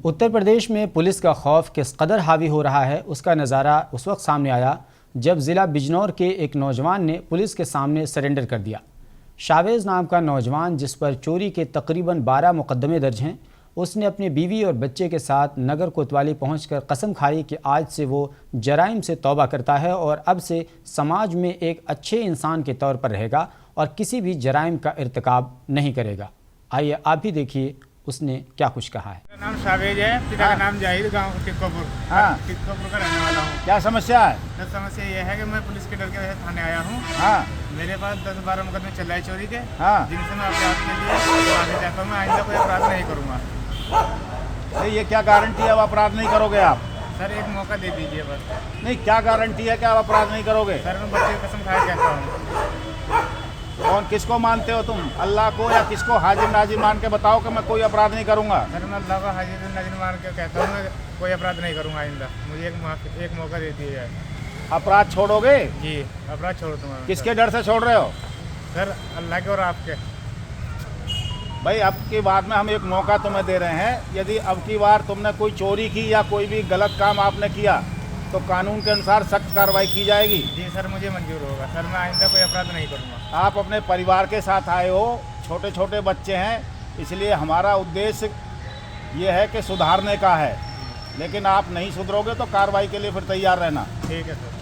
उत्तर प्रदेश में पुलिस का खौफ किस कदर हावी हो रहा है उसका नज़ारा उस वक्त सामने आया जब ज़िला बिजनौर के एक नौजवान ने पुलिस के सामने सरेंडर कर दिया। शावेज़ नाम का नौजवान, जिस पर चोरी के तकरीबन 12 मुकदमे दर्ज हैं, उसने अपनी बीवी और बच्चे के साथ नगर कोतवाली पहुंचकर कसम खाई कि आज से वो जराइम से तौबा करता है और अब से समाज में एक अच्छे इंसान के तौर पर रहेगा और किसी भी जराइम का इर्तिकाब नहीं करेगा। आइए आप भी देखिए उसने क्या कुछ कहा है। मेरा नाम शावेज है, पिता का नाम जाहिद, गांव टिक्कोपुर। टिक्कोपुर का रहने वाला हूँ। क्या समस्या है? तो समस्या ये है कि मैं पुलिस के डर के वजह से थाने आया हूँ। मेरे पास 10-12 मुकदमे चल रहे चोरी के, जिनसे मैं अपराध के लिए आगे चाहता हूँ। मैं आइंदा कोई अपराध नहीं करूँगा। ये क्या गारंटी है आप अपराध नहीं करोगे? आप सर एक मौका दे दीजिए बस। नहीं, क्या गारंटी है कि आप अपराध नहीं करोगे? सर मैं बच्चे की कसम खाया कहता हूँ। कौन किसको मानते हो तुम? अल्लाह को या किसको? हाजिर नाजिर मान के बताओ कि मैं कोई अपराध नहीं करूंगा। सर मैं अल्लाह को हाजिर नाजिर मान के कहता हूँ, मैं कोई अपराध नहीं करूँगा आइंदा। मुझे एक मौका दे दिया जाए। अपराध छोड़ोगे? जी अपराध छोड़ दूँगा। किसके डर से छोड़ रहे हो? सर अल्लाह के और आपके। भाई अब की बार में हम एक मौका तुम्हें दे रहे हैं। यदि अब की बार तुमने कोई चोरी की या कोई भी गलत काम आपने किया तो कानून के अनुसार सख्त कार्रवाई की जाएगी। जी सर मुझे मंजूर होगा। सर मैं आइंदा कोई अपराध नहीं करूँगा। आप अपने परिवार के साथ आए हो, छोटे छोटे बच्चे हैं, इसलिए हमारा उद्देश्य ये है कि सुधारने का है। लेकिन आप नहीं सुधरोगे तो कार्रवाई के लिए फिर तैयार रहना। ठीक है सर।